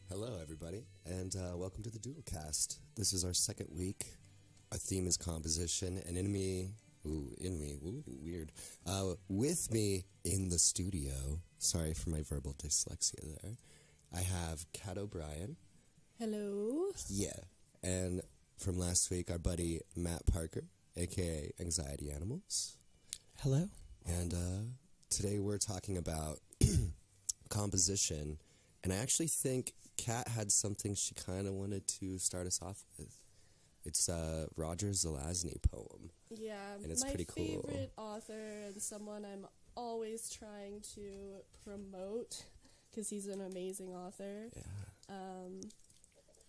Hello, everybody, and welcome to the DoodleCast. This is our second week. Our theme is composition, and weird. With me in the studio, sorry for my verbal dyslexia there, I have Kat O'Brien. Hello. Yeah, and from last week, our buddy Matt Parker, a.k.a. Anxiety Animals. Hello. And today we're talking about composition, and I actually think Kat had something she kind of wanted to start us off with. It's Roger Zelazny poem. Yeah, and it's my pretty cool. favorite author and someone I'm always trying to promote because he's an amazing author.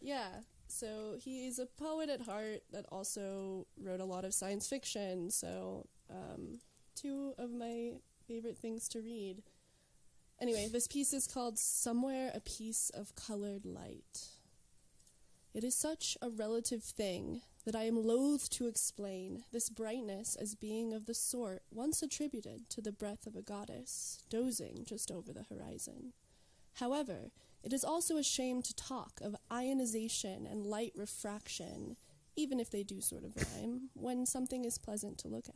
Yeah. So he's a poet at heart that also wrote a lot of science fiction. So two of my favorite things to read. Anyway, this piece is called Somewhere a Piece of Colored Light. It is such a relative thing that I am loath to explain this brightness as being of the sort once attributed to the breath of a goddess, dozing just over the horizon. However, it is also a shame to talk of ionization and light refraction, even if they do sort of rhyme, when something is pleasant to look at.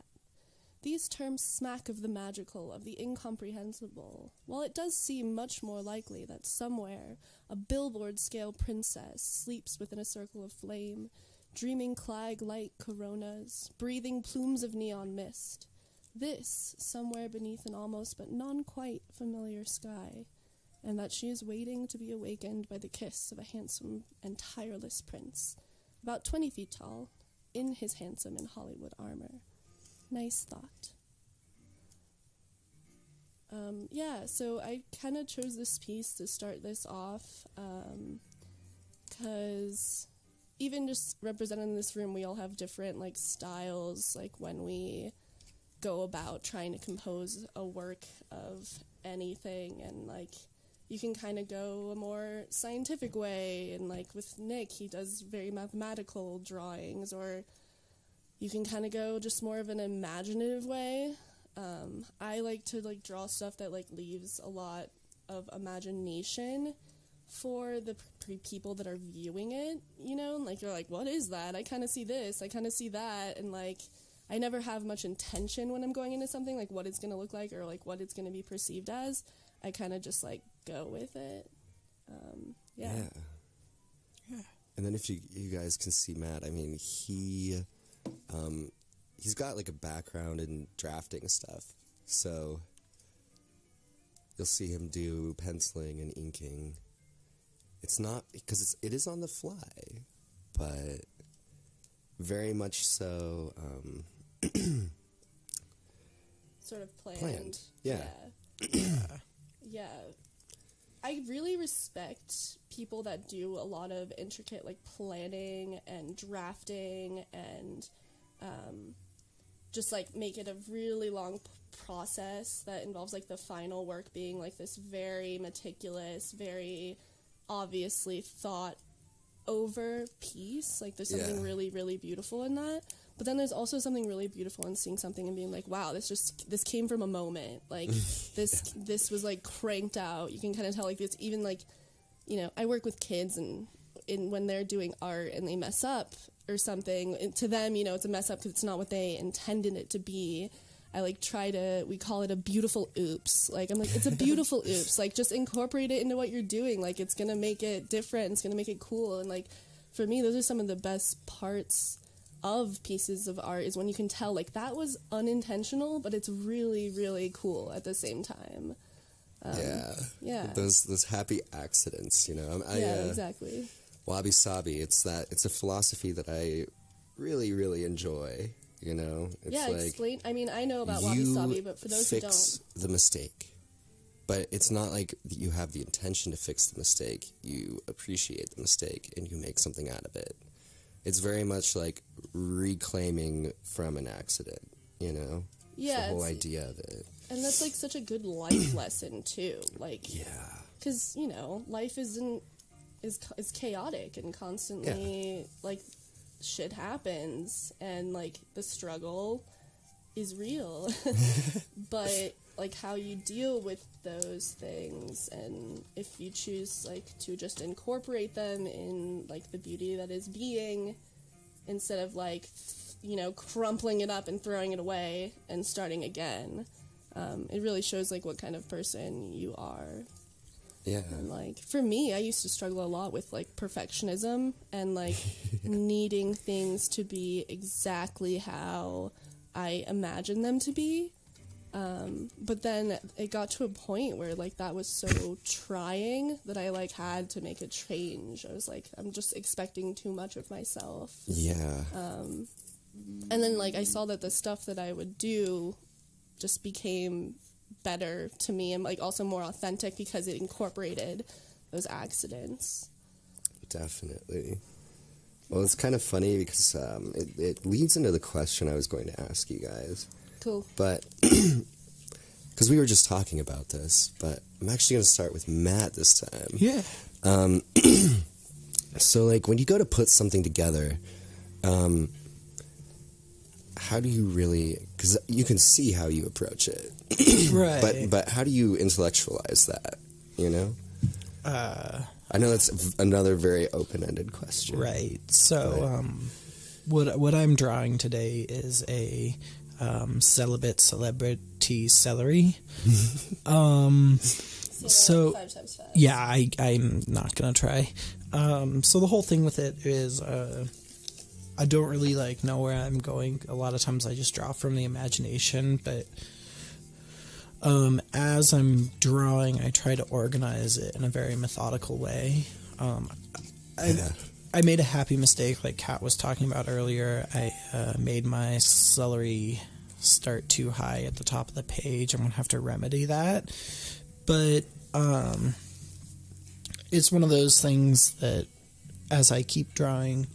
These terms smack of the magical, of the incomprehensible, while it does seem much more likely that somewhere a billboard-scale princess sleeps within a circle of flame, dreaming Clag-like coronas, breathing plumes of neon mist. This, somewhere beneath an almost but non-quite familiar sky, and that she is waiting to be awakened by the kiss of a handsome and tireless prince, about 20 feet tall, in his handsome and Hollywood armor. Nice thought. So I kind of chose this piece to start this off because even just represented in this room, we all have different styles, when we go about trying to compose a work of anything, and you can kind of go a more scientific way, and with Nick, he does very mathematical drawings, or you can kind of go just more of an imaginative way. I like to draw stuff that leaves a lot of imagination for the people that are viewing it, you're like, what is that? I kind of see this, I kind of see that, and I never have much intention when I'm going into something, what it's going to look like or what it's going to be perceived as. I kind of just go with it. Yeah. And then if you guys can see Matt, I mean, he's got a background in drafting stuff, so you'll see him do penciling and inking. It's not because it is on the fly, but very much so sort of planned. Yeah. Yeah. I really respect people that do a lot of intricate planning and drafting and just make it a really long process that involves the final work being this very meticulous, very obviously thought over piece. There's something really, really beautiful in that. But then there's also something really beautiful in seeing something and being wow, this came from a moment. This was cranked out. You can kind of tell this even I work with kids, and when they're doing art and they mess up or something, to them, it's a mess up because it's not what they intended it to be. I we call it a beautiful oops. I'm it's a beautiful oops. Just incorporate it into what you're doing. It's going to make it different. It's going to make it cool. And for me, those are some of the best parts of pieces of art, is when you can tell that was unintentional, but it's really, really cool at the same time. Yeah. Those happy accidents, Exactly. Wabi Sabi, it's a philosophy that I really, really enjoy, It's explain. I mean, I know about Wabi Sabi, but for those who don't. Fix the mistake. But it's not you have the intention to fix the mistake. You appreciate the mistake, and you make something out of it. It's very much reclaiming from an accident, Yeah. It's the whole idea of it. And that's such a good life lesson, too. Yeah. Because, life is chaotic and constantly, shit happens, and, the struggle is real. But, like how you deal with those things, and if you choose like to just incorporate them in like the beauty that is being, instead of like, you know, crumpling it up and throwing it away and starting again. It really shows like what kind of person you are. Yeah. And like for me, I used to struggle a lot with like perfectionism and like needing things to be exactly how I imagined them to be. But then it got to a point where like that was so trying that I like had to make a change. I was like, I'm just expecting too much of myself. Yeah. And then like I saw that the stuff that I would do just became better to me and like also more authentic because it incorporated those accidents. Definitely. Well, it's kind of funny because it leads into the question I was going to ask you guys. Cool. But, because we were just talking about this, but I'm actually going to start with Matt this time. Yeah. So, like, when you go to put something together, how do you really, because you can see how you approach it. Right. But how do you intellectualize that, you know? I know that's another very open-ended question. Right. So, what I'm drawing today is a celibate celebrity celery. So 5 times 5. yeah, I'm not gonna try. So the whole thing with it is, I don't really like know where I'm going. A lot of times I just draw from the imagination, but as I'm drawing, I try to organize it in a very methodical way. I made a happy mistake, like Kat was talking about earlier. I made my celery start too high at the top of the page. I'm going to have to remedy that. But it's one of those things that as I keep drawing,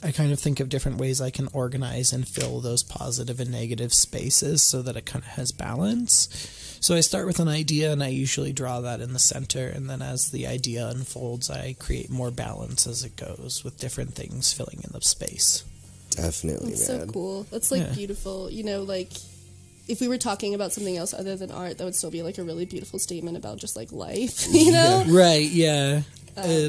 I kind of think of different ways I can organize and fill those positive and negative spaces so that it kind of has balance. So I start with an idea, and I usually draw that in the center, and then as the idea unfolds, I create more balance as it goes with different things filling in the space. Definitely, That's man. so cool. That's like beautiful. You know, like if we were talking about something else other than art, that would still be like a really beautiful statement about just like life, you know? Right, yeah.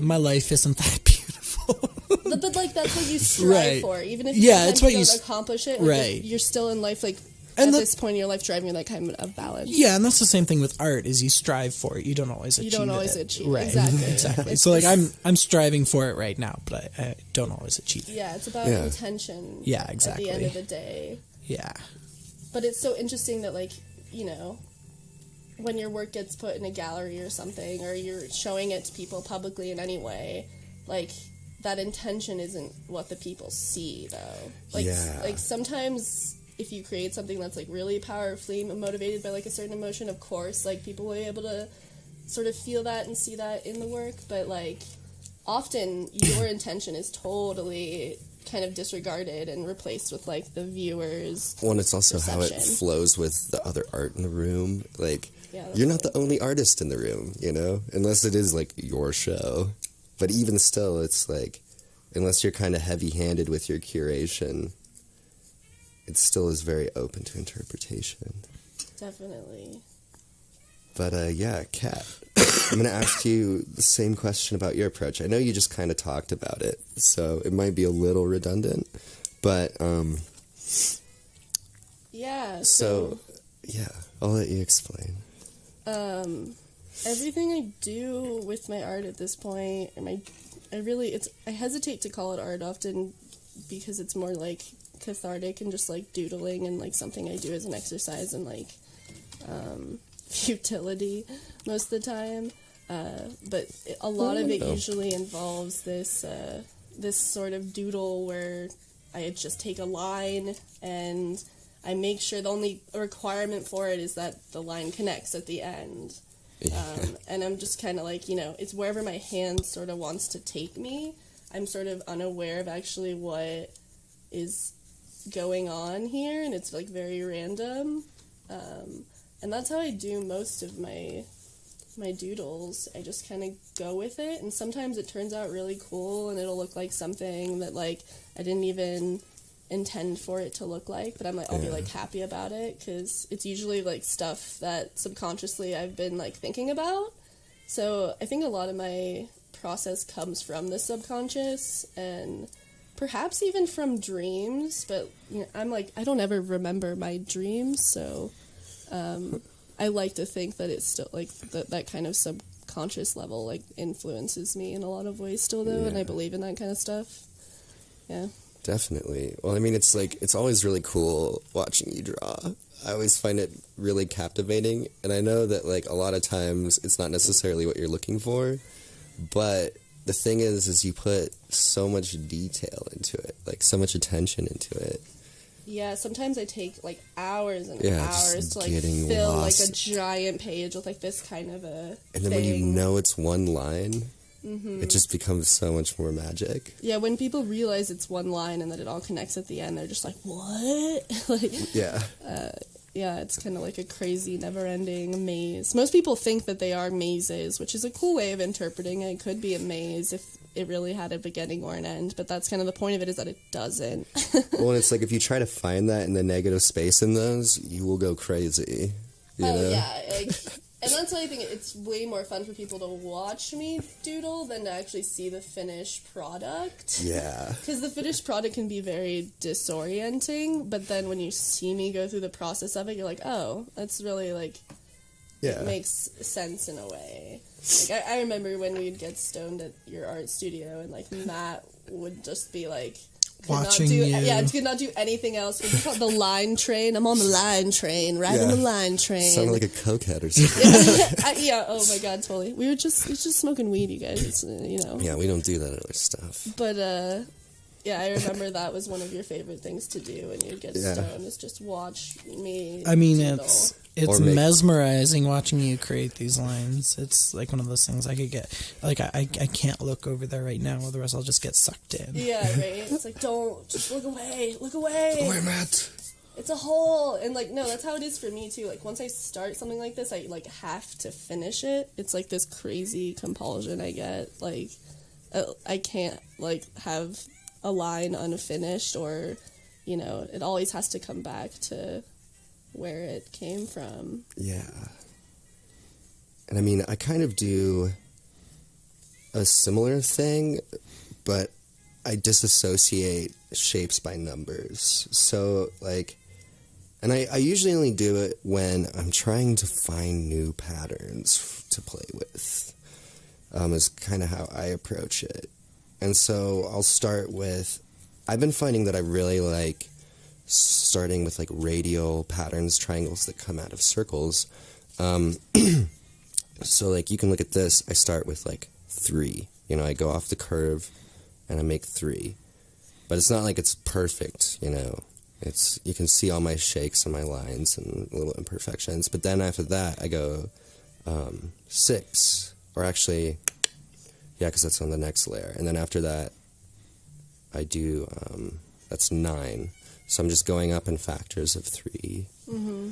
My life isn't that beautiful. But like that's what you strive Right. for, even if It's what you you don't accomplish it. Like, right. you're still in life, like And at the- this point in your life, driving that kind of balance. Yeah, and that's the same thing with art, is you strive for it. You don't always achieve it. You don't always achieve it. Right. Exactly. Exactly. It's So like just- I'm striving for it right now, but I don't always achieve it. Yeah, it's about Yeah. intention. Yeah, exactly. At the end of the day. Yeah. But it's so interesting that, like, you know, when your work gets put in a gallery or something, or you're showing it to people publicly in any way, like, that intention isn't what the people see, though. Like, Yeah. like sometimes if you create something that's, like, really powerfully motivated by, like, a certain emotion, of course, like, people will be able to sort of feel that and see that in the work, but, like, often your intention is totally kind of disregarded and replaced with like the viewers. Well, and it's also how it perception. flows with the other art in the room. Like, Yeah, that's you're not the only artist in the room, you know? Unless it is, like, your show. But even still, it's like, unless you're kind of heavy-handed with your curation, it still is very open to interpretation. Definitely. But, yeah, Kat, I'm going to ask you the same question about your approach. I know you just kind of talked about it, so it might be a little redundant, but, Yeah. so yeah, I'll let you explain. Everything I do with my art at this point, I hesitate to call it art often because it's more like cathartic and just like doodling and like something I do as an exercise and like futility most of the time. But a lot of it usually involves this sort of doodle where I just take a line and I make sure the only requirement for it is that the line connects at the end. And I'm just kind of like, you know, it's wherever my hand sort of wants to take me. I'm sort of unaware of actually what is going on here, and it's like very random. And that's how I do most of my doodles. I just kind of go with it, and sometimes it turns out really cool, and it'll look like something that like I didn't even intend for it to look like, but I'll be like happy about it, because it's usually like stuff that subconsciously I've been like thinking about. So I think a lot of my process comes from the subconscious, and perhaps even from dreams, but you know, I'm like, I don't ever remember my dreams, so I like to think that it's still like that kind of subconscious level like influences me in a lot of ways still though, and I believe in that kind of stuff. Yeah. Definitely. Well, I mean, it's like, it's always really cool watching you draw. I always find it really captivating, and I know that like a lot of times it's not necessarily what you're looking for, but the thing is you put so much detail into it, like so much attention into it. Yeah, sometimes I take like hours and Yeah, hours just to like getting fill lost. like a giant page with like this kind of a And then thing. when you know it's one line, it just becomes so much more magic. Yeah, when people realize it's one line and that it all connects at the end, they're just like, what? Like, Yeah. yeah, it's kind of like a crazy, never-ending maze. Most people think that they are mazes, which is a cool way of interpreting it. It could be a maze if it really had a beginning or an end, but that's kind of the point of it, is that it doesn't. Well, and it's like if you try to find that in the negative space in those, you will go crazy. You know? Yeah, like, and that's why I think it's way more fun for people to watch me doodle than to actually see the finished product. Yeah. Because the finished product can be very disorienting, but then when you see me go through the process of it, you're like, oh, that's really like, Yeah. it makes sense in a way. Like, I remember when we'd get stoned at your art studio, and like Matt would just be like, Watching you. Yeah, could not do anything else. What's it called? The line train. I'm on the line train, riding the line train. Sounded like a cokehead or something. Yeah. Oh my god, totally. We were just smoking weed, you guys. It's, you know. Yeah, we don't do that other stuff. But yeah, I remember that was one of your favorite things to do when you'd get stoned, is just watch me. I mean, doodle. it's mesmerizing watching you create these lines. It's like one of those things I could get, like, I can't look over there right now, otherwise I'll just get sucked in. Yeah, right. It's like, don't, just look away, look away. Don't worry, Matt. It's a hole. And like, no, that's how it is for me too. Like, once I start something like this, I like have to finish it. It's like this crazy compulsion I get. Like, I can't like have a line unfinished, or, you know, it always has to come back to where it came from. Yeah. And I mean, I kind of do a similar thing, but I disassociate shapes by numbers. So, like, and I usually only do it when I'm trying to find new patterns to play with, is kind of how I approach it. And so I'll start with, I've been finding that I really like starting with like radial patterns, triangles that come out of circles. So like you can look at this, I start with like 3, you know, I go off the curve and I make 3, but it's not like it's perfect, you know, it's, you can see all my shakes and my lines and little imperfections, but then after that I go 6, or actually, yeah, because that's on the next layer, and then after that I do, that's 9. So I'm just going up in factors of 3. Mm-hmm.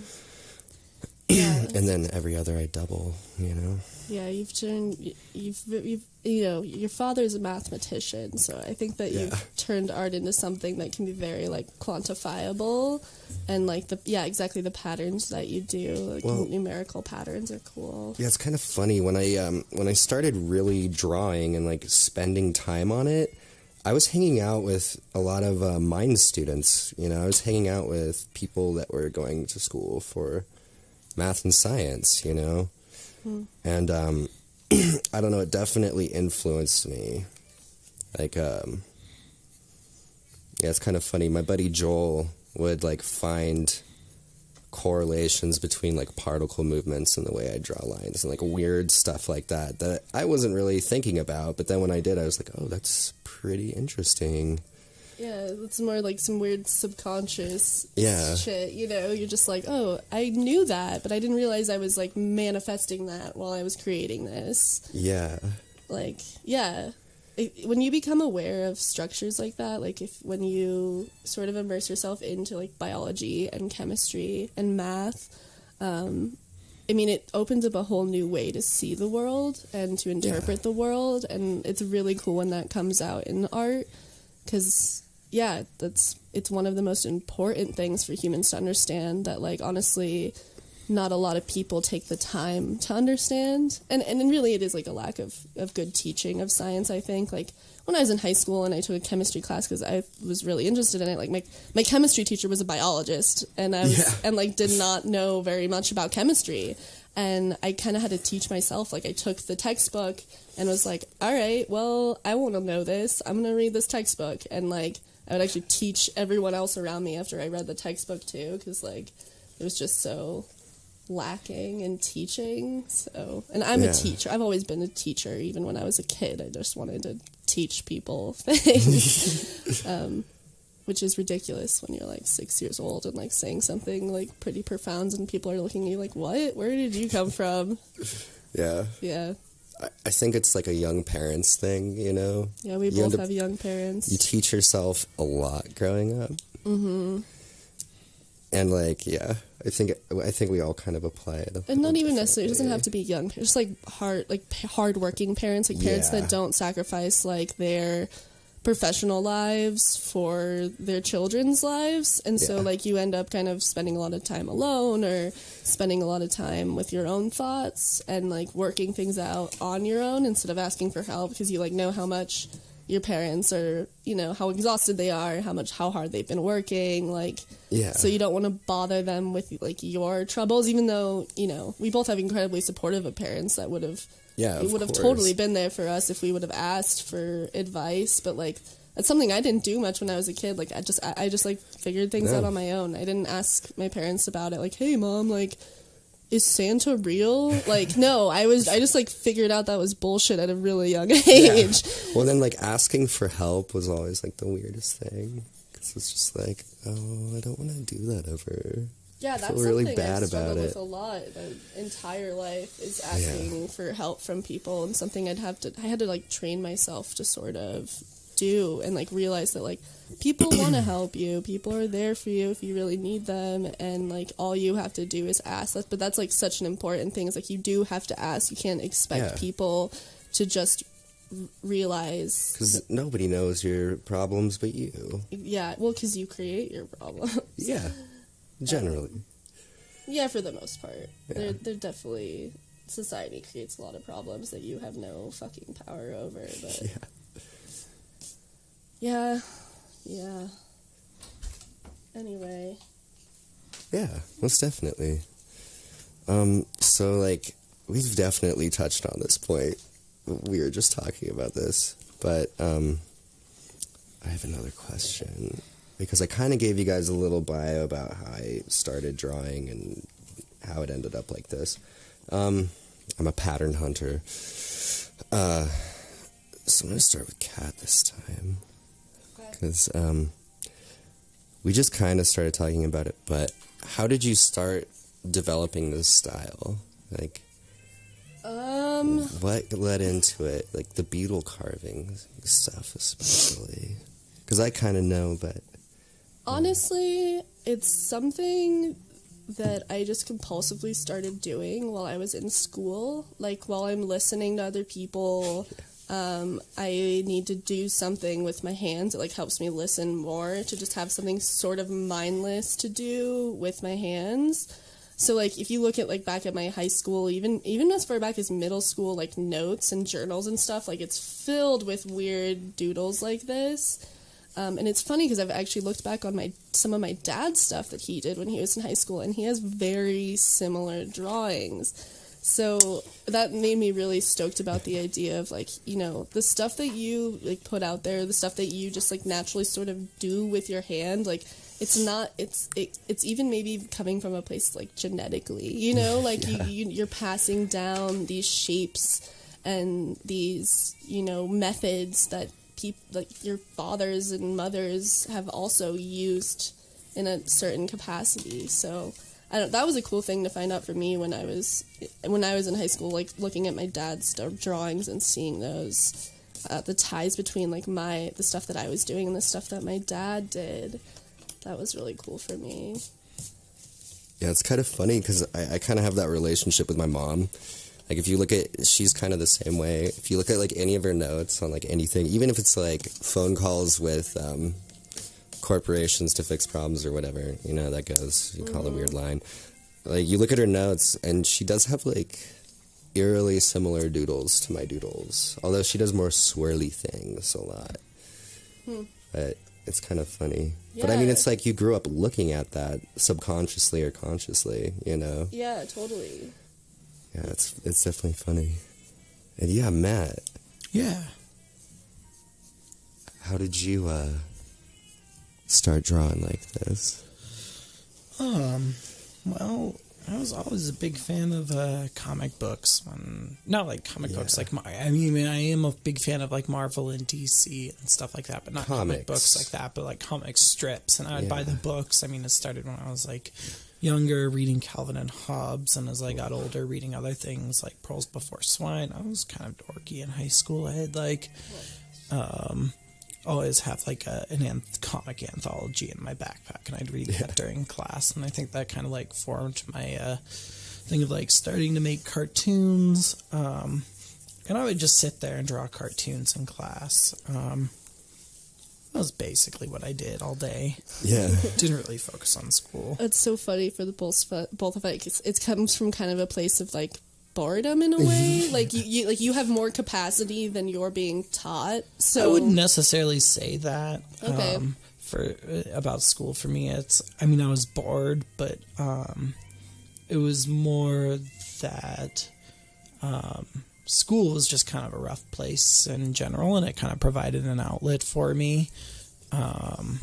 Yeah. And then every other I double, you know? Yeah, you've you know, your father's a mathematician, so I think that you've turned art into something that can be very like quantifiable, and like exactly the patterns that you do, like numerical patterns are cool. Yeah, it's kind of funny when I started really drawing and like spending time on it, I was hanging out with a lot of mine students, you know, I was hanging out with people that were going to school for math and science, you know, and I don't know, it definitely influenced me. Like, yeah, it's kind of funny. My buddy Joel would like find correlations between like particle movements and the way I draw lines and like weird stuff like that that I wasn't really thinking about, but then when I did, I was like, oh, that's pretty interesting. Yeah, it's more like some weird subconscious shit, you know, you're just like, oh, I knew that, but I didn't realize I was like manifesting that while I was creating this. Yeah. Like, yeah. When you become aware of structures like that, like when you sort of immerse yourself into like biology and chemistry and math, I mean, it opens up a whole new way to see the world and to interpret the world, and it's really cool when that comes out in art, because yeah, it's one of the most important things for humans to understand, that like honestly not a lot of people take the time to understand, and really it is like a lack of good teaching of science. I think like when I was in high school and I took a chemistry class because I was really interested in it, like my chemistry teacher was a biologist, and I was and like did not know very much about chemistry, and I kind of had to teach myself. Like I took the textbook and was like, all right, well, I want to know this, I'm gonna read this textbook, and like I would actually teach everyone else around me after I read the textbook too, because like it was just so lacking in teaching. So, and I'm a teacher. I've always been a teacher. Even when I was a kid, I just wanted to teach people things, which is ridiculous when you're like 6 years old and like saying something like pretty profound and people are looking at you like, what? Where did you come from? Yeah. Yeah. I think it's like a young parents thing, you know? Yeah, we both have young parents. You teach yourself a lot growing up. Mm-hmm. And like, yeah, I think we all kind of apply it. And not even necessarily, it doesn't have to be young, just like hardworking parents, like parents that don't sacrifice like their professional lives for their children's lives, and so like you end up kind of spending a lot of time alone or spending a lot of time with your own thoughts and like working things out on your own instead of asking for help, because you like know how much your parents are, you know, how exhausted they are, how hard they've been working, like so you don't want to bother them with like your troubles, even though, you know, we both have incredibly supportive of parents that would have totally been there for us if we would have asked for advice. But like that's something I didn't do much when I was a kid. Like I just like figured things out on my own. I didn't ask my parents about it, like, hey mom, like, is Santa real? Like, no, I just like figured out that was bullshit at a really young age. Yeah. Well, then like asking for help was always like the weirdest thing, because it's just like, oh, I don't want to do that ever. Yeah, that's really something bad I've struggled about with a lot. The entire life is asking for help from people, and something I had to like train myself to sort of do, and like realize that like people want to help you, people are there for you if you really need them, and like all you have to do is ask. But that's like such an important thing. It's like you do have to ask. You can't expect people to just realize, because nobody knows your problems but you. Yeah, well, because you create your problems. Yeah. Generally. Yeah, for the most part. Yeah. They're definitely, society creates a lot of problems that you have no fucking power over, but yeah. Anyway. Yeah, most definitely. So like we've definitely touched on this point. We were just talking about this, but I have another question. Because I kind of gave you guys a little bio about how I started drawing and how it ended up like this. I'm a pattern hunter. So I'm going to start with Kat this time. Because we just kind of started talking about it, but how did you start developing this style? Like, what led into it? Like the beetle carving stuff especially. Because I kind of know, but... Honestly, it's something that I just compulsively started doing while I was in school. Like, while I'm listening to other people, I need to do something with my hands. It, like, helps me listen more, to just have something sort of mindless to do with my hands. So, like, if you look at, like, back at my high school, even as far back as middle school, like, notes and journals and stuff, like, it's filled with weird doodles like this. And it's funny because I've actually looked back on some of my dad's stuff that he did when he was in high school, and he has very similar drawings. So that made me really stoked about the idea of, like, you know, the stuff that you, like, put out there, the stuff that you just, like, naturally sort of do with your hand, like, it's even maybe coming from a place, like, genetically, you know? Like, you're passing down these shapes and these, you know, methods that like your fathers and mothers have also used in a certain capacity. So that was a cool thing to find out for me when I was in high school, like looking at my dad's drawings and seeing those the ties between like the stuff that I was doing and the stuff that my dad did. That was really cool for me. Yeah, it's kind of funny because I kind of have that relationship with my mom. Like, if you look at, she's kind of the same way. If you look at, like, any of her notes on, like, anything, even if it's, like, phone calls with corporations to fix problems or whatever. You know, that goes. You call it a weird line. Like, you look at her notes, and she does have, like, eerily similar doodles to my doodles. Although she does more swirly things a lot. But it's kind of funny. Yeah. But, I mean, it's like you grew up looking at that subconsciously or consciously, you know? Yeah, totally. Yeah, it's definitely funny. And, yeah, Matt. Yeah. How did you, start drawing like this? Well, I was always a big fan of comic books. Not like comic books, like I am a big fan of like Marvel and DC and stuff like that, but not comic books like that, but like comic strips. And I would buy the books. I mean, it started when I was like younger, reading Calvin and Hobbes, and as I got older, reading other things like Pearls Before Swine. I was kind of dorky in high school. I had like always have like an comic anthology in my backpack, and I'd read that during class, and I think that kind of like formed my thing of like starting to make cartoons, and I would just sit there and draw cartoons in class. That was basically what I did all day. Yeah. Didn't really focus on school. It's so funny for the both of us. It comes from kind of a place of like boredom in a way. Like you have more capacity than you're being taught. So I wouldn't necessarily say that. Okay. About school for me, I was bored, but it was more that school was just kind of a rough place in general, and it kind of provided an outlet for me. I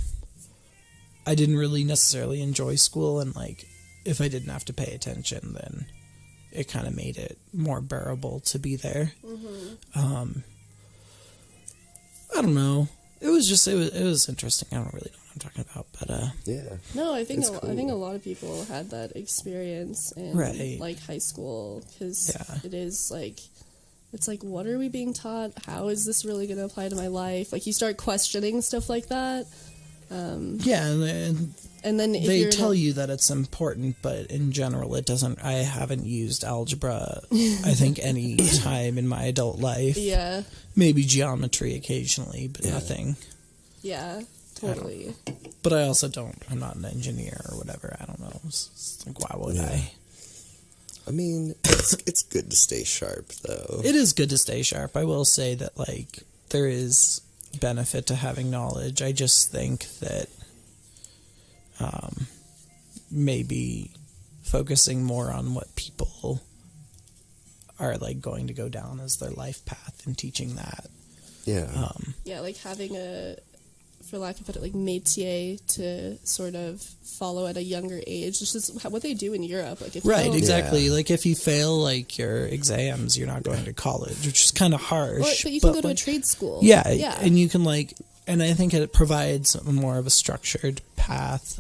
didn't really necessarily enjoy school, and like if I didn't have to pay attention, then it kind of made it more bearable to be there. I don't know. It was interesting. I don't really know what I'm talking about, but Yeah. no, I think It's I think a cool. lot of people had that experience in Right. like high school, because Yeah. it is like, it's like, what are we being taught? How is this really going to apply to my life? Like, you start questioning stuff like that. yeah, and And then if they you're tell you that it's important, but in general, it doesn't. I haven't used algebra, I think, any time in my adult life. Yeah, Maybe geometry occasionally, but nothing. yeah, totally. But I also don't. I'm not an engineer or whatever. I don't know. It's like, why would I? I mean, it's good to stay sharp, though. It is good to stay sharp. I will say that, like, there is benefit to having knowledge. I just think that maybe focusing more on what people are, like, going to go down as their life path and teaching that. Yeah. Yeah, like having a, for lack of a better, like métier to sort of follow at a younger age. It's just what they do in Europe. Like, if you Right, don't- exactly. Yeah. Like, if you fail, like, your exams, you're not going to college, which is kind of harsh. But you can go to a like, trade school. Yeah, yeah. and you can, like, and I think it provides more of a structured path,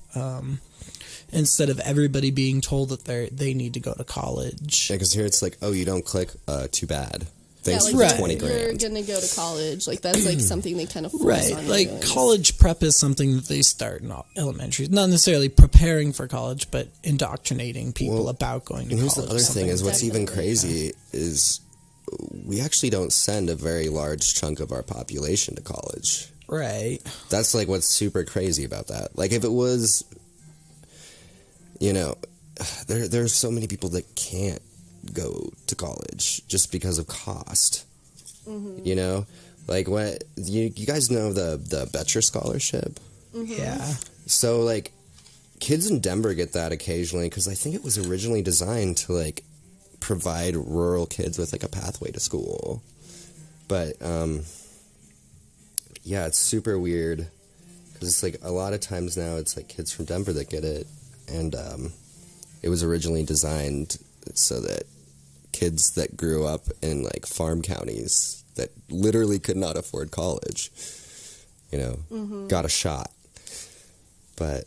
instead of everybody being told that they need to go to college. Yeah, because here it's like, oh, you don't click, too bad. Thanks yeah, for like, the 20 You're grand. gonna go to college. Like, that's like something they kind of force Right, on you. like It's- college prep is something that they start in elementary. Not necessarily preparing for college, but indoctrinating people Well, about going to And here's college. the other thing is what's even Definitely, crazy is we actually don't send a very large chunk of our population to college. Right. That's like what's super crazy about that. Like if it was, you know, there's so many people that can't go to college just because of cost. You know, like when you guys know the Betcher scholarship. Yeah. So like kids in Denver get that occasionally because I think it was originally designed to like provide rural kids with like a pathway to school. But yeah, it's super weird because it's like a lot of times now it's like kids from Denver that get it, and it was originally designed so that kids that grew up in like farm counties that literally could not afford college, you know, got a shot. But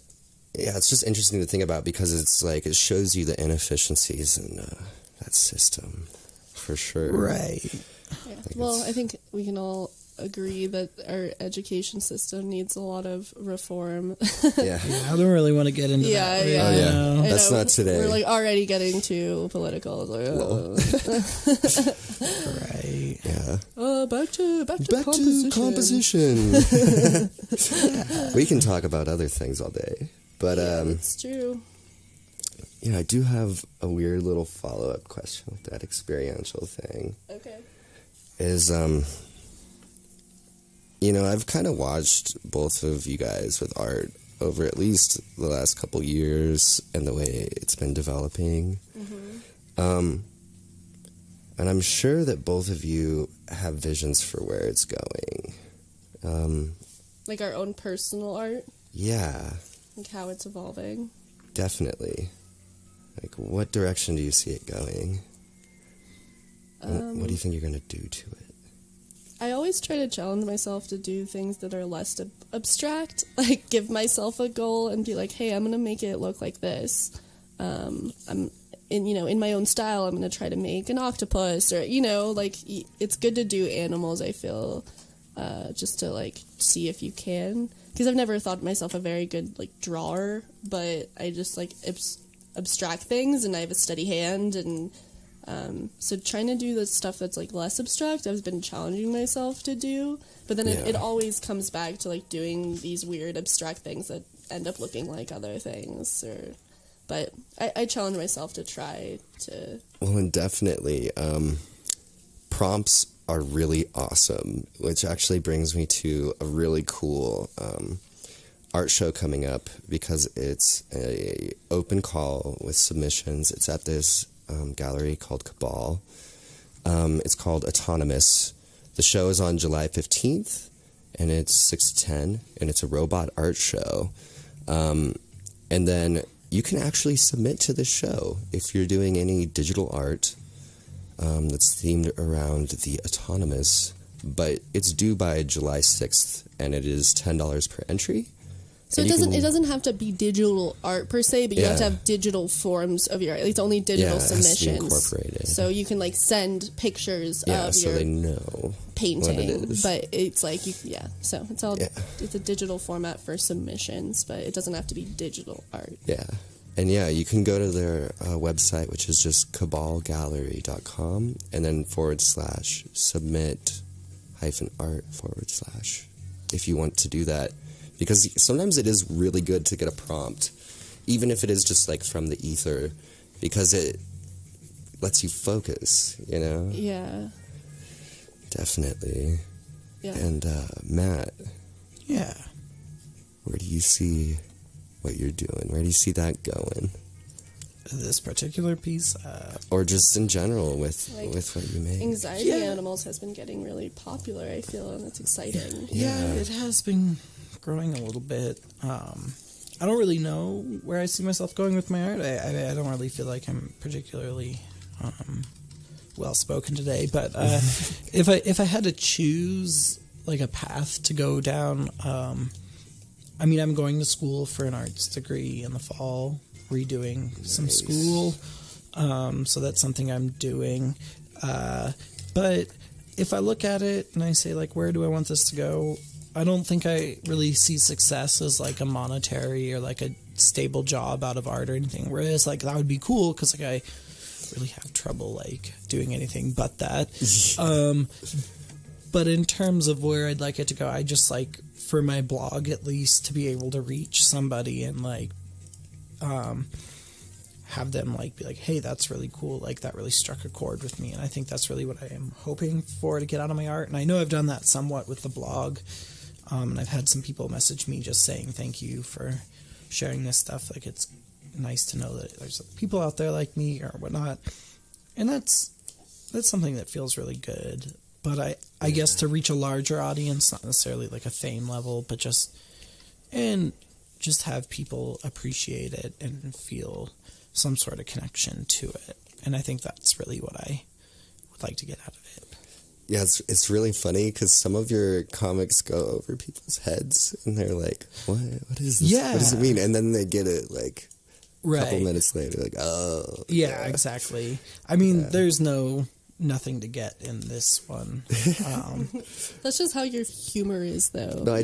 yeah, it's just interesting to think about because it's like it shows you the inefficiencies in that system for sure. Right. Yeah. Well, I think we can all agree that our education system needs a lot of reform. Yeah. I don't really want to get into Yeah, that. yeah. Oh, yeah. now. I That's know, not today. We're like already getting too political. It's like, Right. Yeah. back to composition. We can talk about other things all day, but that's true. Yeah, I do have a weird little follow-up question with that experiential thing. Okay. Is I've kind of watched both of you guys with art over at least the last couple years and the way it's been developing. Mm-hmm. And I'm sure that both of you have visions for where it's going. Like our own personal art? Yeah. Like how it's evolving? Definitely. Like, what direction do you see it going? What do you think you're going to do to it? I always try to challenge myself to do things that are less abstract. Like, give myself a goal and be like, hey, I'm going to make it look like this. In my own style, I'm going to try to make an octopus, or, like, it's good to do animals, I feel, just to, like, see if you can. Because I've never thought myself a very good, like, drawer, but I just, like, abstract things, and I have a steady hand, and so trying to do the stuff that's, like, less abstract, I've been challenging myself to do, but then it always comes back to, like, doing these weird abstract things that end up looking like other things, but I challenge myself to try to... Well, and definitely, prompts are really awesome, which actually brings me to a really cool art show coming up, because it's a open call with submissions. It's at this gallery called Cabal. It's called Autonomous. The show is on July 15th, and it's 6 to 10, and it's a robot art show. And then you can actually submit to the show if you're doing any digital art that's themed around the Autonomous, but it's due by July 6th, and it is $10 per entry. So it doesn't have to be digital art per se, but you have to have digital forms of your art. It's only digital submissions. It has to be incorporated. So you can, like, send pictures of so your they know painting, what it is. but it's like so it's all it's a digital format for submissions, but it doesn't have to be digital art. Yeah. And you can go to their website, which is just cabalgallery.com, and then /submit-art/ if you want to do that. Because sometimes it is really good to get a prompt, even if it is just, like, from the ether, because it lets you focus, Yeah. Definitely. Yeah. And, Matt. Yeah. Where do you see what you're doing? Where do you see that going? This particular piece? Or just in general with what you make? Anxiety Animals has been getting really popular, I feel, and it's exciting. Yeah, it has been growing a little bit. I don't really know where I see myself going with my art. I don't really feel like I'm particularly well spoken today, but if I had to choose, like, a path to go down, I'm going to school for an arts degree in the fall, redoing some school, so that's something I'm doing. But if I look at it and I say, like, where do I want this to go? I don't think I really see success as, like, a monetary or, like, a stable job out of art or anything. Whereas, like, that would be cool because, like, I really have trouble, like, doing anything but that. But in terms of where I'd like it to go, I just, like, for my blog at least, to be able to reach somebody and, like, have them, like, be like, hey, that's really cool. Like, that really struck a chord with me. And I think that's really what I am hoping for to get out of my art. And I know I've done that somewhat with the blog. And I've had some people message me just saying thank you for sharing this stuff. Like, it's nice to know that there's people out there like me or whatnot. And that's something that feels really good. But I guess to reach a larger audience, not necessarily like a fame level, but just have people appreciate it and feel some sort of connection to it. And I think that's really what I would like to get out of it. Yeah, it's really funny because some of your comics go over people's heads and they're like, what is this? Yeah. What does it mean? And then they get it, like, a right. couple minutes later, like, oh. Yeah, exactly. I mean, there's nothing to get in this one. That's just how your humor is, though. No, I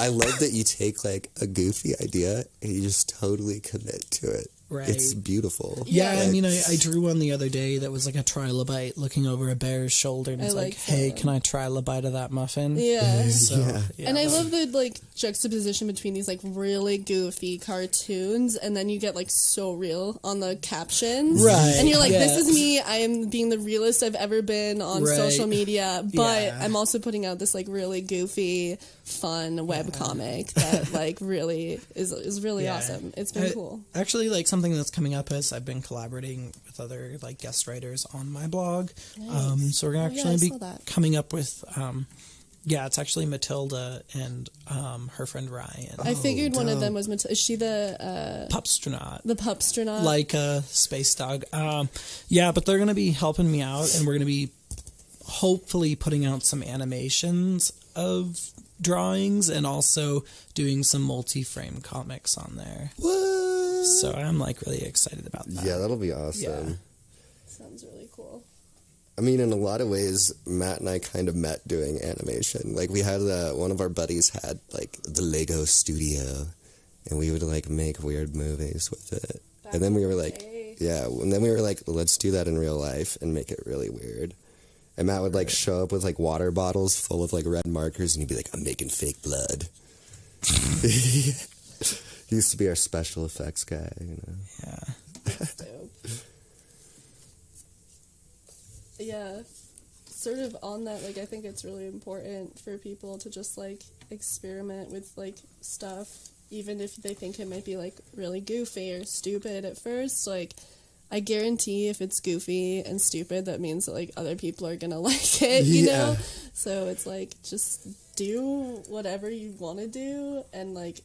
love that you take, like, a goofy idea and you just totally commit to it. Right. It's beautiful. Yeah, Yeah. I mean, I drew one the other day that was like a trilobite looking over a bear's shoulder, and it's like, hey, can I trilobite of that muffin? Yeah. So, Yeah. And I love the like juxtaposition between these like really goofy cartoons and then you get like so real on the captions. Right. And you're like, yeah. this is me. I am being the realest I've ever been on Right. social media, but Yeah. I'm also putting out this like really goofy, fun webcomic that like really is really Yeah. awesome. It's been cool. Actually, like something that's coming up is I've been collaborating with other like guest writers on my blog. Nice. So we're gonna Oh, yeah, actually I be saw that. coming up with it's actually Matilda and her friend Ryan. I figured one of dope. them was Is she the Pupstronaut. pupstronaut? Like a space dog. But they're gonna be helping me out, and we're gonna be hopefully putting out some animations of drawings and also doing some multi-frame comics on there. What? So I'm like really excited about that. Yeah, that'll be awesome. Yeah. Sounds really cool. I mean, in a lot of ways, Matt and I kind of met doing animation. Like, we had one of our buddies had like the Lego studio, and we would like make weird movies with it. And then we were like, and then we were like, let's do that in real life and make it really weird. And Matt would like show up with like water bottles full of like red markers, and he'd be like, I'm making fake blood. He used to be our special effects guy, you know. Yeah. That's dope. Yeah, sort of on that, like, I think it's really important for people to just, like, experiment with, like, stuff, even if they think it might be, like, really goofy or stupid at first. Like, I guarantee if it's goofy and stupid, that means that, like, other people are gonna like it, you know? So it's, like, just do whatever you want to do and, like,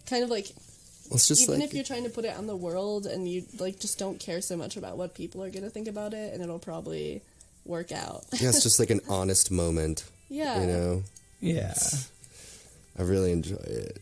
kind of, like, It's just even like, if you're trying to put it on the world and you like just don't care so much about what people are going to think about it, and it'll probably work out. yeah, it's just like an honest moment, Yeah. you know? Yeah. I really enjoy it.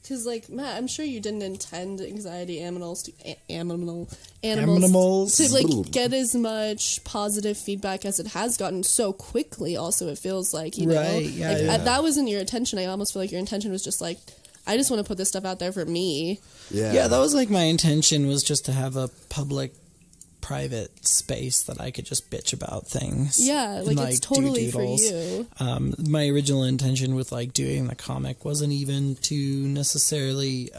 Because, like, Matt, I'm sure you didn't intend anxiety animals to Animals. to like get as much positive feedback as it has gotten so quickly. Also, it feels like, you know, Right, yeah, like, yeah. that wasn't your intention. I almost feel like your intention was just like, I just want to put this stuff out there for me. Yeah, that was like my intention, was just to have a public private space that I could just bitch about things. Yeah, and, like it's do totally for doodles. you. My original intention with like doing the comic wasn't even to necessarily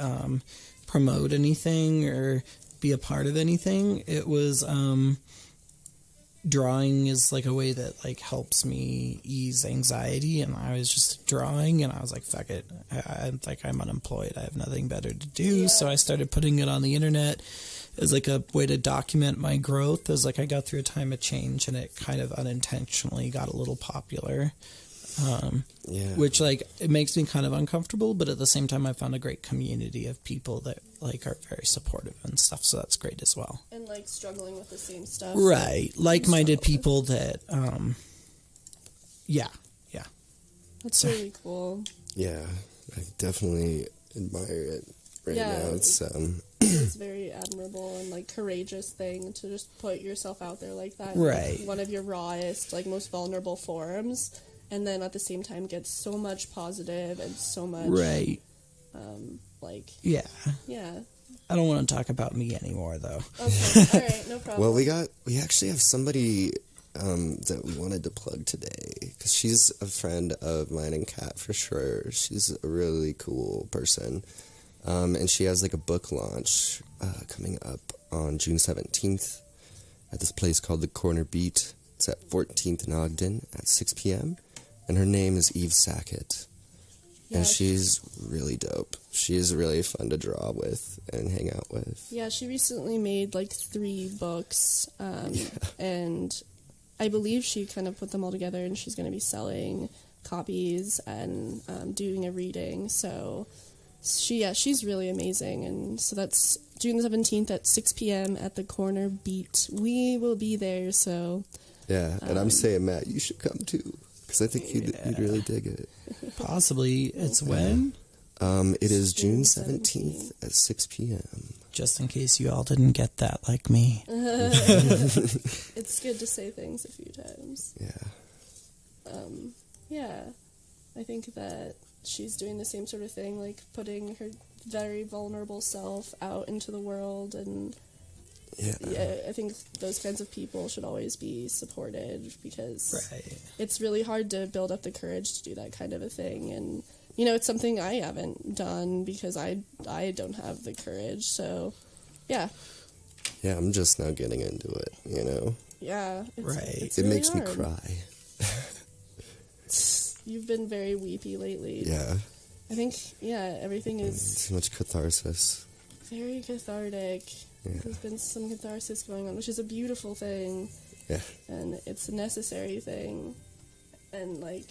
promote anything or be a part of anything. It was drawing is like a way that like helps me ease anxiety, and I was just drawing and I was like, fuck it, I'm like, I'm unemployed, I have nothing better to do. So I started putting it on the internet as like a way to document my growth, as like I got through a time of change, and it kind of unintentionally got a little popular, which like it makes me kind of uncomfortable, but at the same time I found a great community of people that like are very supportive and stuff, so that's great as well. And like struggling with the same stuff. Right, like-minded people that That's really cool. Yeah, I definitely admire it right now. It's It's very admirable and like courageous thing to just put yourself out there like that. Right. Like, one of your rawest, like most vulnerable forums, and then at the same time get so much positive and so much right. like Yeah. yeah. I don't want to talk about me anymore, though. Okay. All right. No problem. well, we actually have somebody that we wanted to plug today, because she's a friend of mine and Kat for sure. She's a really cool person. And she has like a book launch coming up on June 17th at this place called The Corner Beat. It's at 14th and Ogden at 6 p.m. And her name is Eve Sackett. Yeah, And she's really dope. She's really fun to draw with and hang out with. Yeah, she recently made like 3 books, and I believe she kind of put them all together, and she's going to be selling copies and doing a reading. So she's really amazing, and so that's June 17th at 6 p.m. at the Corner Beat. We will be there, so... Yeah, and I'm saying, Matt, you should come too, because I think you'd really dig it. Possibly. It's when? It is June 17th at 6 p.m. Just in case you all didn't get that like me. It's good to say things a few times. Yeah. Yeah, I think that she's doing the same sort of thing, like putting her very vulnerable self out into the world, and Yeah. I think those kinds of people should always be supported, because Right. it's really hard to build up the courage to do that kind of a thing. And, you know, it's something I haven't done because I don't have the courage. So, yeah. Yeah, I'm just now getting into it, you know? Yeah. Right. It's It really makes me hard. cry. You've been very weepy lately. Yeah. I think, yeah, everything is Too much catharsis. very cathartic. Yeah. There's been some catharsis going on, which is a beautiful thing. Yeah. And it's a necessary thing. And, like,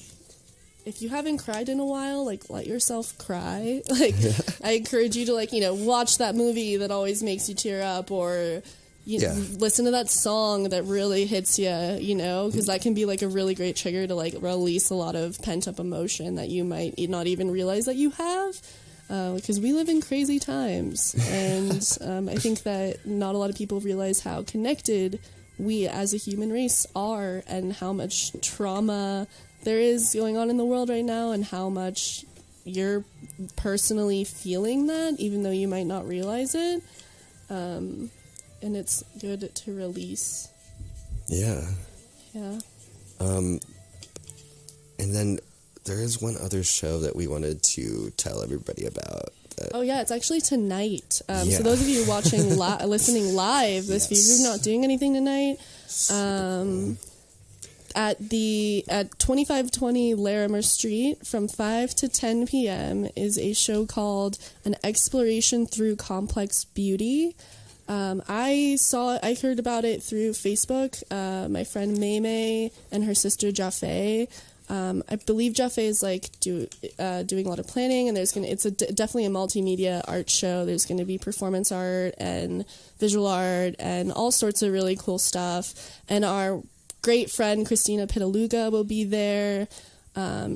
if you haven't cried in a while, like, let yourself cry. Like, I encourage you to, like, you know, watch that movie that always makes you tear up, or listen to that song that really hits you, you know, because that can be, like, a really great trigger to, like, release a lot of pent-up emotion that you might not even realize that you have. Because we live in crazy times, and I think that not a lot of people realize how connected we as a human race are, and how much trauma there is going on in the world right now, and how much you're personally feeling that, even though you might not realize it. And it's good to release. Yeah. Yeah. And then there is one other show that we wanted to tell everybody about. Oh yeah, it's actually tonight. Yeah. So those of you watching, listening live, Yes. if you're not doing anything tonight, at 2520 Larimer Street from 5 to 10 p.m. is a show called An Exploration Through Complex Beauty. I heard about it through Facebook. My friend Maymay and her sister Jaffe. I believe Jaffe is like doing a lot of planning, and it's definitely a multimedia art show. There's going to be performance art and visual art and all sorts of really cool stuff. And our great friend Christina Pitaluga will be there.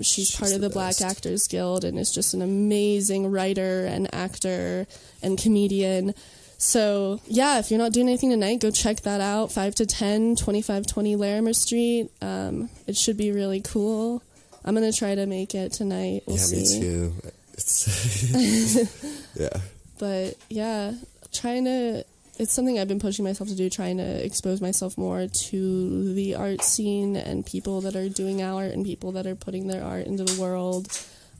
She's part of the Black Actors Guild, and is just an amazing writer and actor and comedian. So, yeah, if you're not doing anything tonight, go check that out. 5 to 10, 2520 Larimer Street. It should be really cool. I'm going to try to make it tonight. We'll see. Me too. It's yeah. But, yeah, it's something I've been pushing myself to do, trying to expose myself more to the art scene and people that are doing art and people that are putting their art into the world.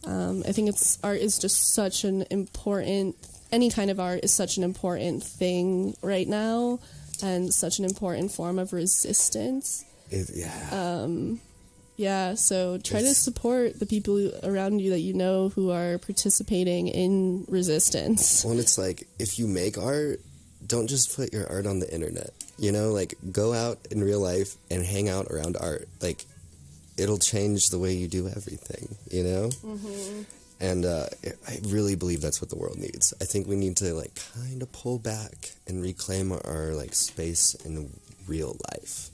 I think art is just such an important any kind of art is such an important thing right now, and such an important form of resistance. Yeah, so try to support the people around you that you know who are participating in resistance. Well, and it's like, if you make art, don't just put your art on the internet. You know, like, go out in real life and hang out around art. Like, it'll change the way you do everything, you know? Mm-hmm. And I really believe that's what the world needs. I think we need to, like, kind of pull back and reclaim our, like, space in real life.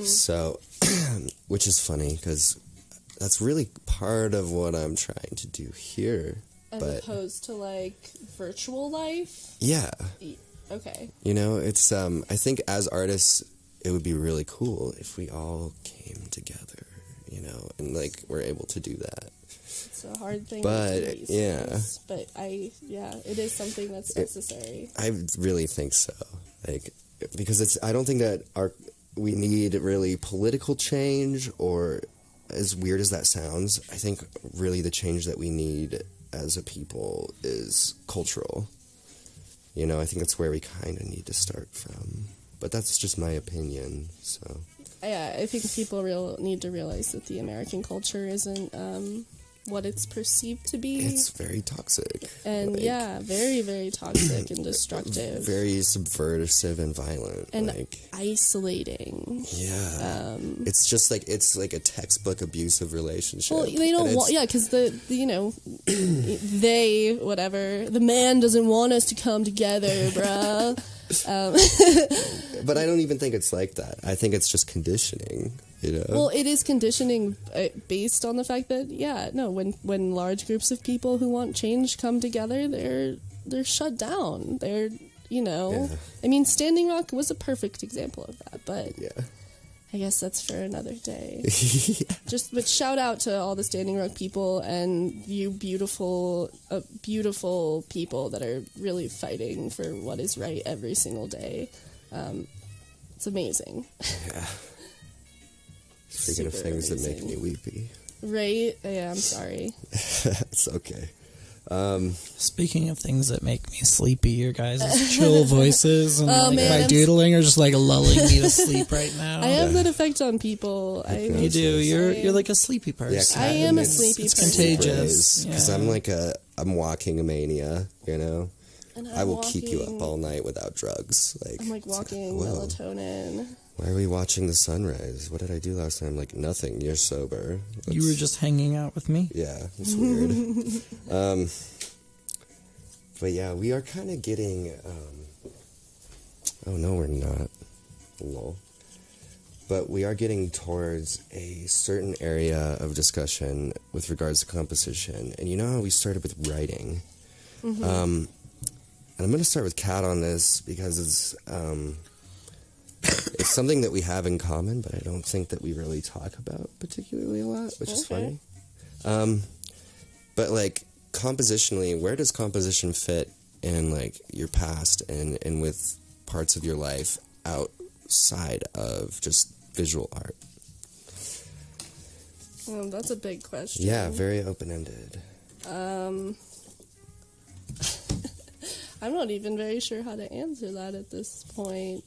So, which is funny, because that's really part of what I'm trying to do here. As opposed to, like, virtual life? Yeah. Okay. You know, it's, I think as artists, it would be really cool if we all came together, you know, and, like, we're able to do that. It's a hard thing. But, yeah. But it is something that's necessary. I really think so. Like, because I don't think that we need really political change, or, as weird as that sounds, I think really the change that we need as a people is cultural. You know, I think that's where we kind of need to start from. But that's just my opinion, so. Yeah, I think people need to realize that the American culture isn't what it's perceived to be. It's very toxic. And, very, very toxic and destructive. Very subversive and violent. And isolating. Yeah. It's just like, it's like a textbook abusive relationship. Well, they don't want, because the the man doesn't want us to come together, bruh. But I don't even think it's like that. I think it's just conditioning, you know? Well, it is conditioning based on the fact that, when large groups of people who want change come together, they're shut down. They're, I mean, Standing Rock was a perfect example of that, but I guess that's for another day. But shout out to all the Standing Rock people and you beautiful people that are really fighting for what is right every single day. It's amazing. Yeah. Speaking of things amazing. that make me weepy. Right? Yeah, I'm sorry. It's okay. Speaking of things that make me sleepy, your guys' chill voices and Oh, like, man, my doodling are just like lulling me to sleep right now. I have that effect on people. You do. You're like a sleepy person. I am a sleepy It's person. contagious. Because Yeah. I'm walking a mania, you know? And I will keep you walking- up all night without drugs. I'm like walking whoa. melatonin. Why are we watching the sunrise? What did I do last time? Like, nothing. You're sober. You were just hanging out with me. Yeah, it's weird. But yeah, we are kind of getting... oh, no, we're not. Lol. But we are getting towards a certain area of discussion with regards to composition. And you know how we started with writing? Mm-hmm. And I'm going to start with Kat on this because it's something that we have in common, but I don't think that we really talk about particularly a lot, which is Okay. funny. But like compositionally, where does composition fit in like your past and with parts of your life outside of just visual art? That's a big question. Yeah, very open-ended. I'm not even very sure how to answer that at this point.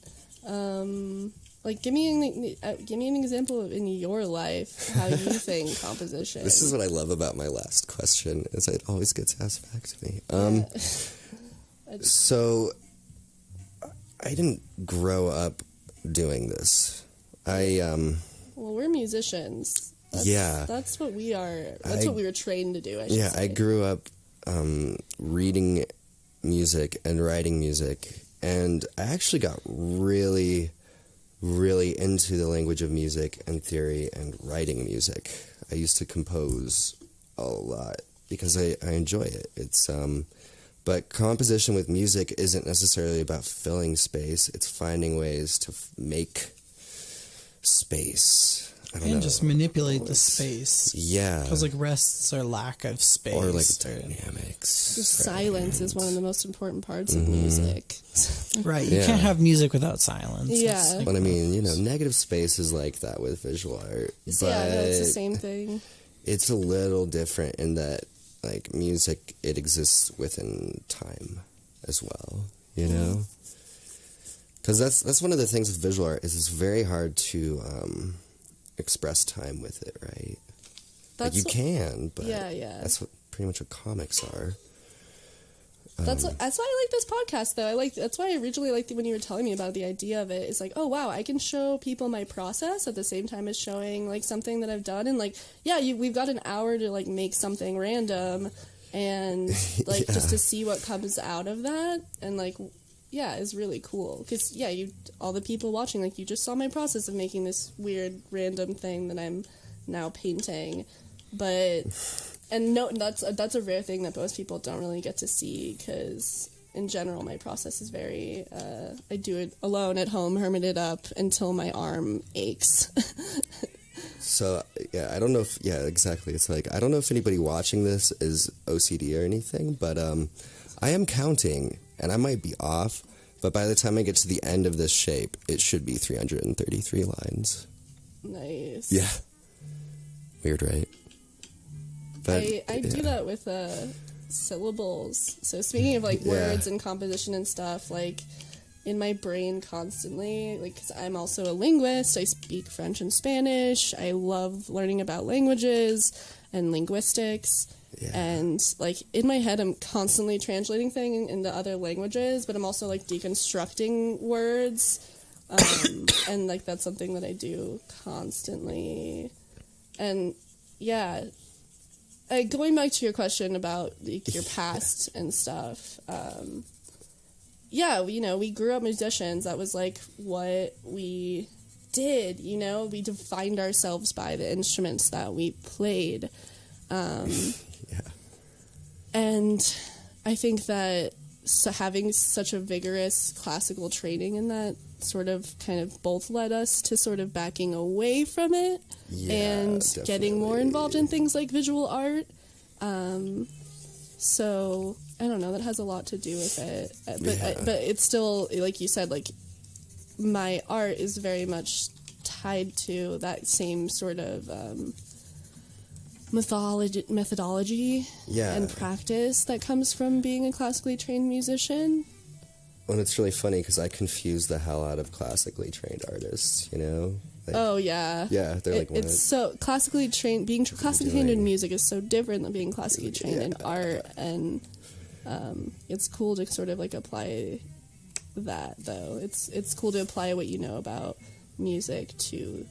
Like, give me an example of in your life how you think composition. This is what I love about my last question, is it always gets asked back to me. So, I didn't grow up doing this. Well, we're musicians. That's what we are. That's what we were trained to do. I should say. I grew up reading music and writing music, and I actually got really, really into the language of music and theory and writing music. I used to compose a lot because I enjoy it. It's but composition with music isn't necessarily about filling space. It's finding ways to make space. I don't know. And just manipulate the space. Yeah. Because like rests or lack of space. Or like dynamics. Just silence is one of the most important parts of music. Right. You Yeah. can't have music without silence. Yeah. It's like- But I mean, negative space is like that with visual art. So, But yeah, no, it's the same thing. it's a little different in that, like, music, it exists within time as well, you know? Because that's one of the things with visual art is it's very hard to express time with it, right? Like, you can, but yeah. that's what pretty much what comics are. That's why I like this podcast, though. That's why I originally liked it when you were telling me about the idea of it. It's like, oh wow, I can show people my process at the same time as showing like something that I've done, and like, yeah, we've got an hour to like make something random, and like just to see what comes out of that, and like, yeah, is really cool because yeah, all the people watching, like, you just saw my process of making this weird random thing that I'm now painting, but. And no, that's a rare thing that most people don't really get to see because, in general, my process is very. I do it alone at home, hermited up until my arm aches. So, yeah, I don't know if... Yeah, exactly. It's like, I don't know if anybody watching this is OCD or anything, but I am counting, and I might be off, but by the time I get to the end of this shape, it should be 333 lines. Nice. Yeah. Weird, right? But, I do that with syllables. So speaking of like words and composition and stuff, like in my brain constantly, like, 'cause I'm also a linguist, I speak French and Spanish. I love learning about languages and linguistics. Yeah. And like in my head, I'm constantly translating things into other languages, but I'm also like deconstructing words. And like that's something that I do constantly. And yeah. Going back to your question about like, your past and stuff, yeah, we grew up musicians. That was like what we did, we defined ourselves by the instruments that we played. And I think that having such a vigorous classical training in that sort of kind of both led us to sort of backing away from it and getting more involved in things like visual art. So I don't know, that has a lot to do with it. But it's still, like you said, like my art is very much tied to that same sort of methodology and practice that comes from being a classically trained musician. Well, it's really funny because I confuse the hell out of classically trained artists, you know? Like, oh, yeah. Yeah, they're like... It's so... Classically trained... Being classically trained in music is so different than being classically trained in art, and it's cool to sort of, like, apply that, though. It's cool to apply what you know about music to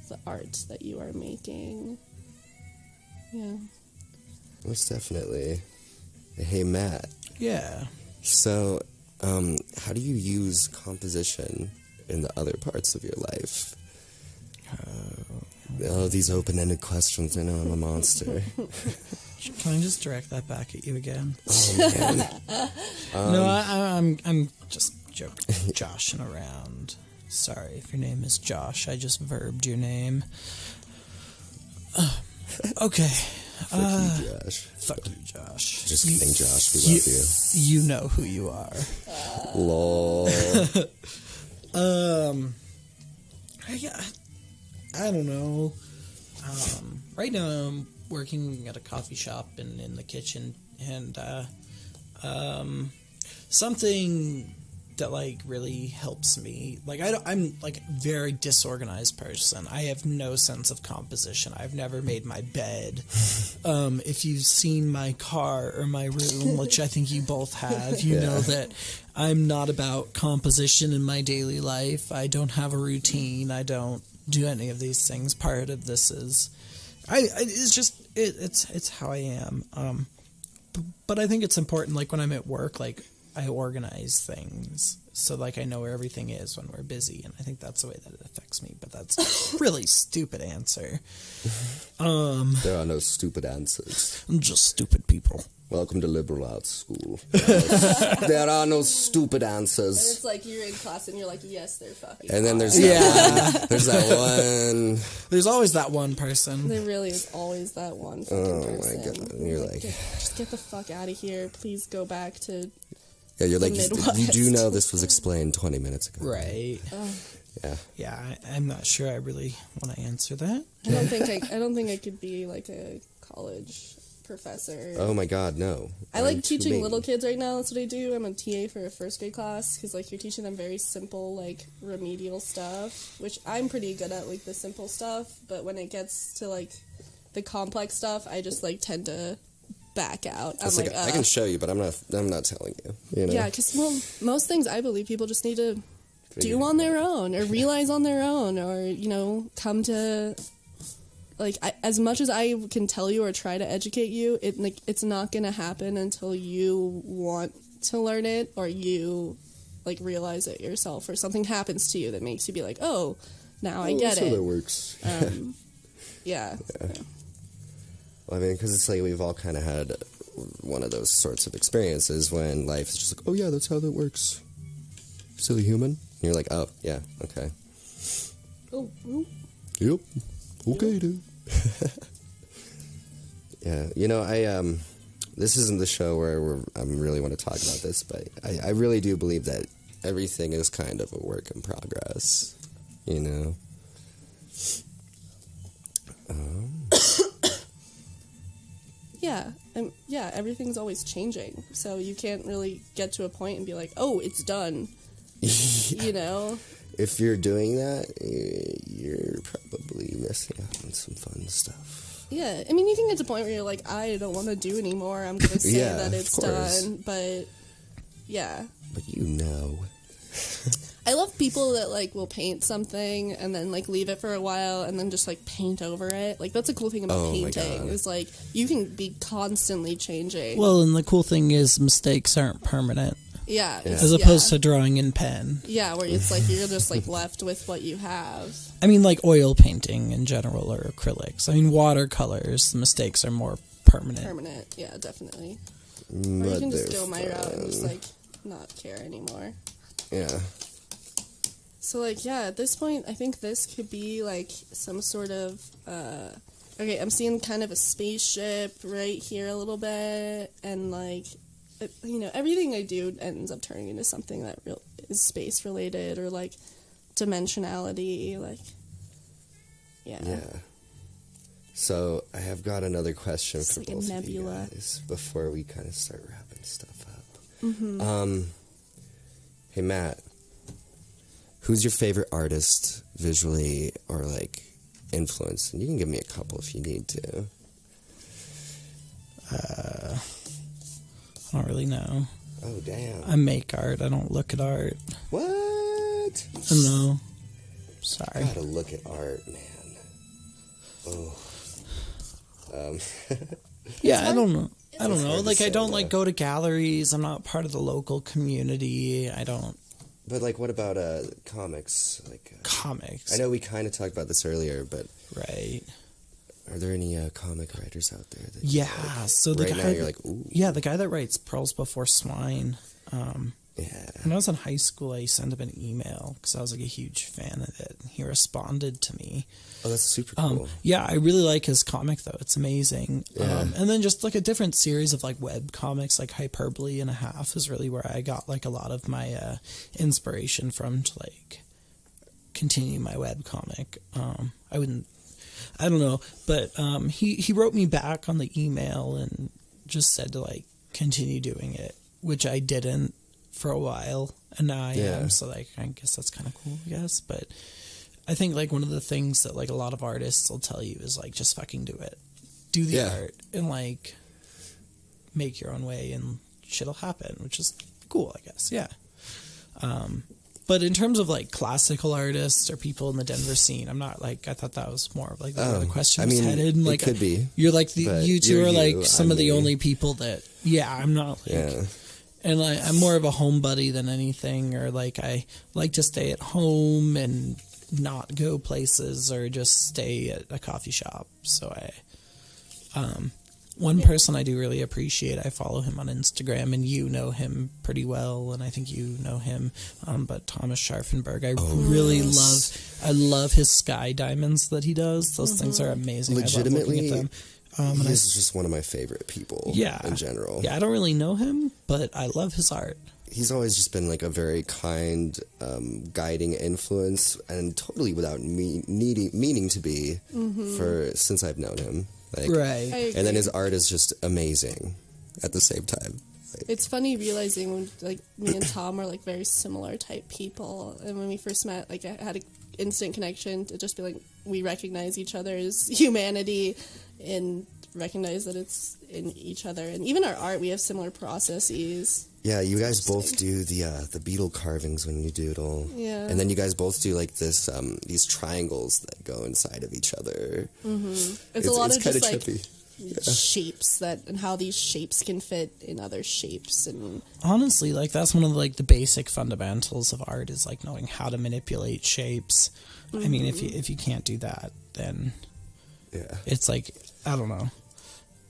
the art that you are making. Yeah. Most definitely. Hey, Matt. Yeah. So, how do you use composition in the other parts of your life? Oh, these open-ended questions. I know I'm a monster. Can I just direct that back at you again? Oh, man. No, I'm just joshing around. Sorry if your name is Josh. I just verbed your name. Okay. Fuck you, Josh. Fuck you, Josh. Just kidding, Josh. We love you. You know who you are. Lol. I don't know. Right now I'm working at a coffee shop and in the kitchen, and something that like really helps me. Like I'm like a very disorganized person. I have no sense of composition. I've never made my bed. If you've seen my car or my room, which I think you both have, you know that I'm not about composition in my daily life. I don't have a routine. I don't do any of these things. Part of this is, it's how I am. But I think it's important. Like when I'm at work, like I organize things so like I know where everything is when we're busy, and I think that's the way that it affects me. But that's a really stupid answer. There are no stupid answers. Just stupid people. Welcome to liberal arts school. There are no stupid answers. And it's like you're in class and you're like, yes, they're fucking. And then there's that there's that one. There's always that one person. There really is always that one fucking person. My god! And you're like, just get the fuck out of here. Please go back to. Yeah, you're like, Midwest. you do know this was explained 20 minutes ago. Right. Yeah. Yeah, I'm not sure I really want to answer that. I don't think I could be like a college professor. Oh my god, no. I like teaching little kids right now. That's what I do. I'm a TA for a first grade class because like you're teaching them very simple like remedial stuff, which I'm pretty good at, like the simple stuff. But when it gets to like the complex stuff, I just like tend to back out. It's like, I can show you, but I'm not telling you. You know? Yeah, because most things I believe people just need to do on their own or realize on their own, or come to. Like, as much as I can tell you or try to educate you, it's not going to happen until you want to learn it or you, like, realize it yourself or something happens to you that makes you be like, oh, now I get that's it. how that works. Yeah. Well, I mean, because it's like we've all kind of had one of those sorts of experiences when life is just like, oh, yeah, that's how that works. Silly human. And you're like, oh, yeah, okay. Oh, Yep. Okay, dude. Yeah, this isn't the show where I really want to talk about this, but I really do believe that everything is kind of a work in progress, you know? Yeah, everything's always changing, so you can't really get to a point and be like, oh, it's done, you know? If you're doing that, you're probably missing out on some fun stuff. Yeah, I mean, you can get to a point where you're like, I don't want to do anymore. I'm going to say that it's done, but yeah. But you know. I love people that, like, will paint something and then, like, leave it for a while and then just, like, paint over it. Like, that's a cool thing about painting. Is, like, you can be constantly changing. Well, and the cool thing is mistakes aren't permanent. Yeah. As opposed to drawing in pen. Yeah, where it's like you're just like left with what you have. I mean, like oil painting in general or acrylics. I mean, watercolors, the mistakes are more permanent. Permanent, yeah, definitely. Or you can just go my route and just like not care anymore. Yeah. So, like, yeah, at this point, I think this could be, like, some sort of, okay, I'm seeing kind of a spaceship right here a little bit, and, like, you know, everything I do ends up turning into something that is space-related, or, like, dimensionality, like, yeah. Yeah. So, I have got another question It's for like a both of you nebula. guys before we kind of start wrapping stuff up. Mm-hmm. Hey, Matt. Who's your favorite artist visually or, like, influence? And you can give me a couple if you need to. I don't really know. Oh, damn. I make art. I don't look at art. What? I don't know. Sorry. Gotta look at art, man. Oh. Yeah, I don't know. I don't It's know. hard to Like, I say, don't, though. like, go to galleries. I'm not part of the local community. I don't... But, like, what about comics? Like Comics. I know we kind of talked about this earlier, but Right. are there any comic writers out there that Yeah, like, so the right guy... now you're like, ooh. Yeah, the guy that writes Pearls Before Swine. Yeah. When I was in high school, I sent him an email because I was, like, a huge fan of it. He responded to me. Oh, that's super cool. Yeah, I really like his comic, though. It's amazing. Yeah. And then just, like, a different series of, like, web comics, like Hyperbole and a Half is really where I got, like, a lot of my inspiration from to, like, continue my web comic. I don't know, but he wrote me back on the email and just said to, like, continue doing it, which I didn't for a while, and now I am, so, like, I guess that's kind of cool, I guess, but I think, like, one of the things that, like, a lot of artists will tell you is, like, just fucking do it. Do the art, and, like, make your own way, and shit'll happen, which is cool, I guess, yeah. But in terms of, like, classical artists or people in the Denver scene, I'm not, like, I thought that was more of, like, where the question was headed. And, like, it could be. You're, like, you two are, like, some of the me. only people that, I'm not, like... Yeah. And like, I'm more of a homebody than anything, or like I like to stay at home and not go places or just stay at a coffee shop. So one person I do really appreciate, I follow him on Instagram, and you know him pretty well, and I think you know him, but Thomas Scharfenberg, I really love his sky diamonds that he does. Those things are amazing. Legitimately, I love looking at them. He's just one of my favorite people in general. Yeah, I don't really know him, but I love his art. He's always just been like a very kind, guiding influence, and totally without meaning to be since I've known him. Like, Right. And then his art is just amazing at the same time. Like, It's funny realizing when, like, me and Tom are, like, very similar type people, and when we first met, like, I had an instant connection to just be like, we recognize each other's humanity and recognize that it's in each other. And even our art, we have similar processes. yeah, you guys both do the beetle carvings when you doodle. Yeah. And then you guys both do like this these triangles that go inside of each other. Mm-hmm. It's a lot of just, like, trippy. shapes and how these shapes can fit in other shapes. And Honestly, like, that's one of, like, the basic fundamentals of art is, like, knowing how to manipulate shapes. I mean, if you can't do that, then it's like, I don't know.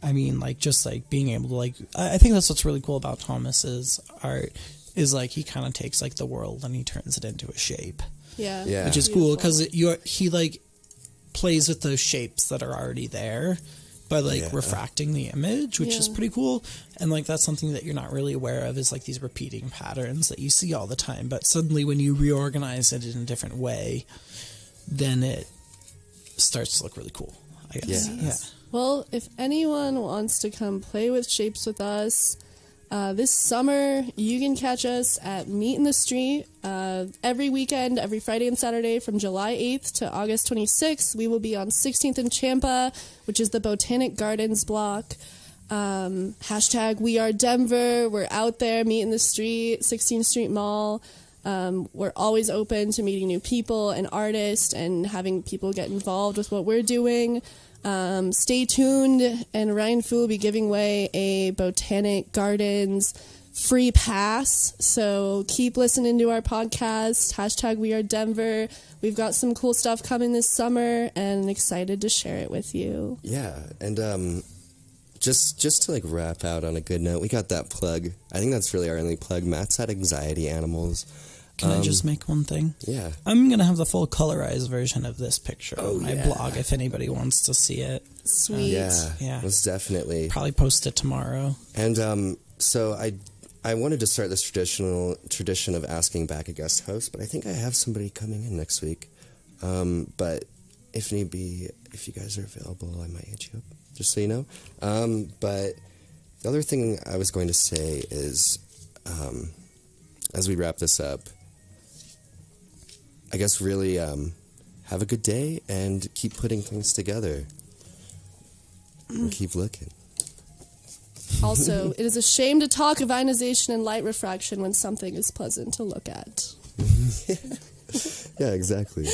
I mean, like, just, like, being able to, like, I think that's what's really cool about Thomas's art is, like, he kind of takes, like, the world and he turns it into a shape. yeah. Which is cool because he, like, plays with those shapes that are already there by, like, refracting the image, which is pretty cool. And, like, that's something that you're not really aware of is, like, these repeating patterns that you see all the time. But suddenly when you reorganize it in a different way, then it starts to look really cool, I guess. Yeah. Well, if anyone wants to come play with shapes with us, this summer you can catch us at Meet in the Street every weekend, every Friday and Saturday from July 8th to August 26th. We will be on 16th and Champa, which is the Botanic Gardens block. Hashtag WeAreDenver. We're out there, Meet in the Street, 16th Street Mall. We're always open to meeting new people and artists and having people get involved with what we're doing. Stay tuned, and Ryan Fu will be giving away a Botanic Gardens free pass. So keep listening to our podcast. Hashtag WeAreDenver. We've got some cool stuff coming this summer, and excited to share it with you. Yeah, and just to, like, wrap out on a good note, we got that plug. I think that's really our only plug. Matt's at Anxiety Animals. Can I just make one thing? Yeah. I'm going to have the full colorized version of this picture on my yeah. blog if anybody wants to see it. Sweet. Yeah. Most definitely. Probably post it tomorrow. And so I wanted to start this tradition of asking back a guest host, but I think I have somebody coming in next week. But if need be, if you guys are available, I might hit you up, just so you know. But the other thing I was going to say is, as we wrap this up, I guess really have a good day and keep putting things together. And keep looking. Also, it is a shame to talk of ionization and light refraction when something is pleasant to look at. Yeah, exactly.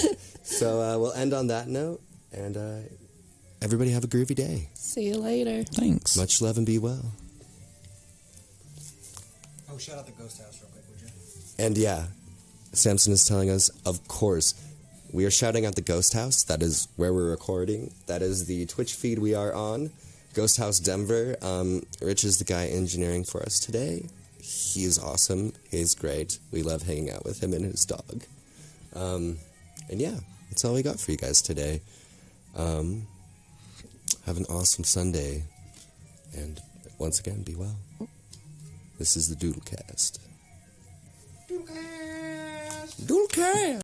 So we'll end on that note, and everybody have a groovy day. See you later. Thanks. Much love and be well. Oh, shout out the Ghost House real quick, would you? And yeah, Samson is telling us, of course, we are shouting out the Ghost House. That is where we're recording. That is the Twitch feed we are on. Ghost House Denver. Rich is the guy engineering for us today. He is awesome. He's great. We love hanging out with him and his dog. And yeah, that's all we got for you guys today. Have an awesome Sunday. And once again, be well. This is the DoodleCast. DoodleCast! DoodleCast!